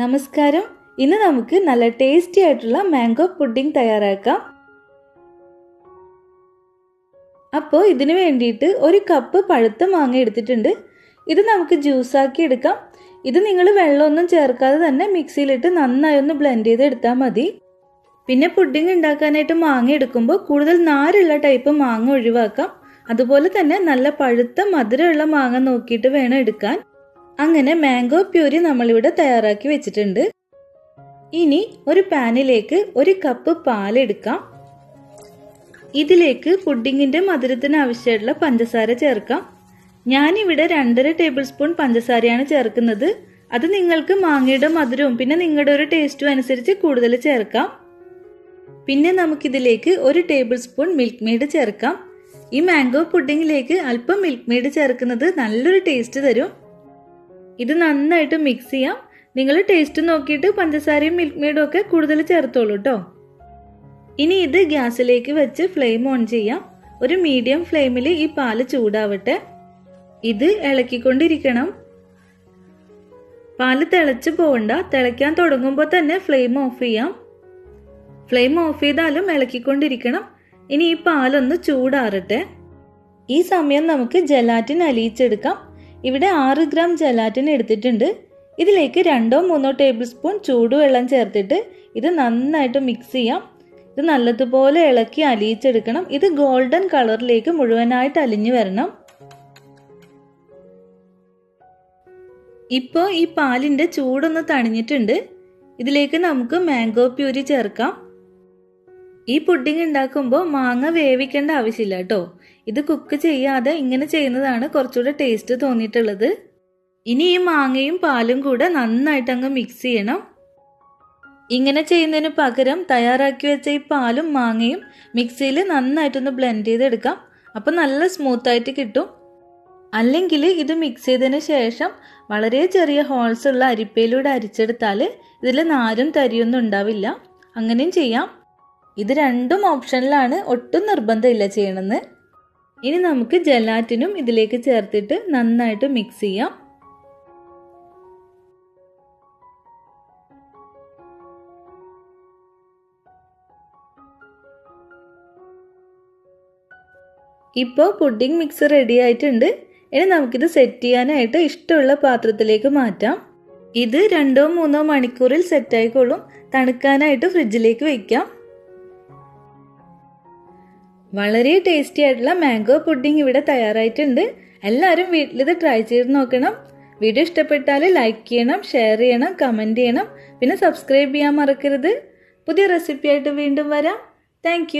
നമസ്കാരം. ഇന്ന് നമുക്ക് നല്ല ടേസ്റ്റി ആയിട്ടുള്ള മാംഗോ പുഡിംഗ് തയ്യാറാക്കാം. അപ്പോൾ ഇതിനു വേണ്ടിയിട്ട് ഒരു കപ്പ് പഴുത്ത മാങ്ങ എടുത്തിട്ടുണ്ട്. ഇത് നമുക്ക് ജ്യൂസാക്കി എടുക്കാം. ഇത് നിങ്ങൾ വെള്ളമൊന്നും ചേർക്കാതെ തന്നെ മിക്സിയിലിട്ട് നന്നായി ഒന്ന് ബ്ലെൻഡ് ചെയ്ത് എടുത്താൽ മതി. പിന്നെ പുഡിംഗ് ഉണ്ടാക്കാനായിട്ട് മാങ്ങ എടുക്കുമ്പോൾ കൂടുതൽ നാരുള്ള ടൈപ്പ് മാങ്ങ ഒഴിവാക്കാം. അതുപോലെ തന്നെ നല്ല പഴുത്ത മധുരമുള്ള മാങ്ങ നോക്കിയിട്ട് വേണം എടുക്കാൻ. അങ്ങനെ മാംഗോ പ്യൂരി നമ്മളിവിടെ തയ്യാറാക്കി വെച്ചിട്ടുണ്ട്. ഇനി ഒരു പാനിലേക്ക് ഒരു കപ്പ് പാലെടുക്കാം. ഇതിലേക്ക് പുഡിങ്ങിന്റെ മധുരത്തിന് ആവശ്യമായിട്ടുള്ള പഞ്ചസാര ചേർക്കാം. ഞാനിവിടെ 2.5 ടേബിൾ സ്പൂൺ പഞ്ചസാരയാണ് ചേർക്കുന്നത്. അത് നിങ്ങൾക്ക് മാങ്ങയുടെ മധുരവും പിന്നെ നിങ്ങളുടെ ഒരു ടേസ്റ്റും അനുസരിച്ച് കൂടുതൽ ചേർക്കാം. പിന്നെ നമുക്കിതിലേക്ക് 1 ടേബിൾ സ്പൂൺ മിൽക്ക് മെയ്ഡ് ചേർക്കാം. ഈ മാംഗോ പുഡിങ്ങിലേക്ക് അല്പം മിൽക്ക് മെയ്ഡ് ചേർക്കുന്നത് നല്ലൊരു ടേസ്റ്റ് തരും. ഇത് നന്നായിട്ട് മിക്സ് ചെയ്യാം. നിങ്ങൾ ടേസ്റ്റ് നോക്കിയിട്ട് പഞ്ചസാരയും മിൽക്ക് മെയ്ഡും ഒക്കെ കൂടുതൽ ചേർത്തോളൂ കേട്ടോ. ഇനി ഇത് ഗ്യാസിലേക്ക് വെച്ച് ഫ്ലെയിം ഓൺ ചെയ്യാം. ഒരു മീഡിയം ഫ്ലെയിമിൽ ഈ പാല് ചൂടാവട്ടെ. ഇത് ഇളക്കിക്കൊണ്ടിരിക്കണം. പാല് തിളച്ച് പോകണ്ട. തിളയ്ക്കാൻ തുടങ്ങുമ്പോൾ തന്നെ ഫ്ലെയിം ഓഫ് ചെയ്യാം. ഫ്ലെയിം ഓഫ് ചെയ്താലും ഇളക്കിക്കൊണ്ടിരിക്കണം. ഇനി ഈ പാലൊന്ന് ചൂടാറട്ടെ. ഈ സമയം നമുക്ക് ജലാറ്റിൻ അലിയിച്ചെടുക്കാം. ഇവിടെ 6 ഗ്രാം ജലാറ്റിൻ എടുത്തിട്ടുണ്ട്. ഇതിലേക്ക് 2-3 ടേബിൾ സ്പൂൺ ചൂടുവെള്ളം ചേർത്തിട്ട് ഇത് നന്നായിട്ട് മിക്സ് ചെയ്യാം. ഇത് നല്ലതുപോലെ ഇളക്കി അലിയിച്ചെടുക്കണം. ഇത് ഗോൾഡൻ കളറിലേക്ക് മുഴുവനായിട്ട് അലിഞ്ഞു വരണം. ഇപ്പോൾ ഈ പാലിന്റെ ചൂടൊന്ന് തണിഞ്ഞിട്ടുണ്ട്. ഇതിലേക്ക് നമുക്ക് മാംഗോ പ്യൂരി ചേർക്കാം. ഈ പുഡിംഗ് ഉണ്ടാക്കുമ്പോൾ മാങ്ങ വേവിക്കേണ്ട ആവശ്യമില്ല കേട്ടോ. ഇത് കുക്ക് ചെയ്യാതെ ഇങ്ങനെ ചെയ്യുന്നതാണ് കുറച്ചുകൂടെ ടേസ്റ്റ് തോന്നിയിട്ടുള്ളത്. ഇനി ഈ മാങ്ങയും പാലും കൂടെ നന്നായിട്ട് അങ്ങ് മിക്സ് ചെയ്യണം. ഇങ്ങനെ ചെയ്യുന്നതിന് പകരം തയ്യാറാക്കി വെച്ച ഈ പാലും മാങ്ങയും മിക്സിയിൽ നന്നായിട്ടൊന്ന് ബ്ലെൻഡ് ചെയ്തെടുക്കാം. അപ്പം നല്ല സ്മൂത്തായിട്ട് കിട്ടും. അല്ലെങ്കിൽ ഇത് മിക്സ് ചെയ്തതിന് ശേഷം വളരെ ചെറിയ ഹോൾസ് ഉള്ള അരിപ്പയിലൂടെ അരിച്ചെടുത്താൽ ഇതിൽ നാരും തരിയൊന്നും ഉണ്ടാവില്ല. അങ്ങനെയും ചെയ്യാം. ഇത് രണ്ടും ഓപ്ഷനിലാണ്. ഒട്ടും നിർബന്ധമില്ല ചെയ്യണമെന്ന്. ഇനി നമുക്ക് ജലാറ്റിനും ഇതിലേക്ക് ചേർത്തിട്ട് നന്നായിട്ട് മിക്സ് ചെയ്യാം. ഇപ്പോൾ പുഡിംഗ് മിക്സ് റെഡി ആയിട്ടുണ്ട്. ഇനി നമുക്കിത് സെറ്റ് ചെയ്യാനായിട്ട് ഇഷ്ടമുള്ള പാത്രത്തിലേക്ക് മാറ്റാം. ഇത് 2-3 മണിക്കൂറിൽ സെറ്റായിക്കോളും. തണുക്കാനായിട്ട് ഫ്രിഡ്ജിലേക്ക് വയ്ക്കാം. വളരെ ടേസ്റ്റി ആയിട്ടുള്ള മാംഗോ പുഡിംഗ് ഇവിടെ തയ്യാറായിട്ടുണ്ട്. എല്ലാവരും വീട്ടിലിത് ട്രൈ ചെയ്ത് നോക്കണം. വീഡിയോ ഇഷ്ടപ്പെട്ടാൽ ലൈക്ക് ചെയ്യണം, ഷെയർ ചെയ്യണം, കമൻറ്റ് ചെയ്യണം. പിന്നെ സബ്സ്ക്രൈബ് ചെയ്യാൻ മറക്കരുത്. പുതിയ റെസിപ്പി ആയിട്ട് വീണ്ടും വരാം. താങ്ക്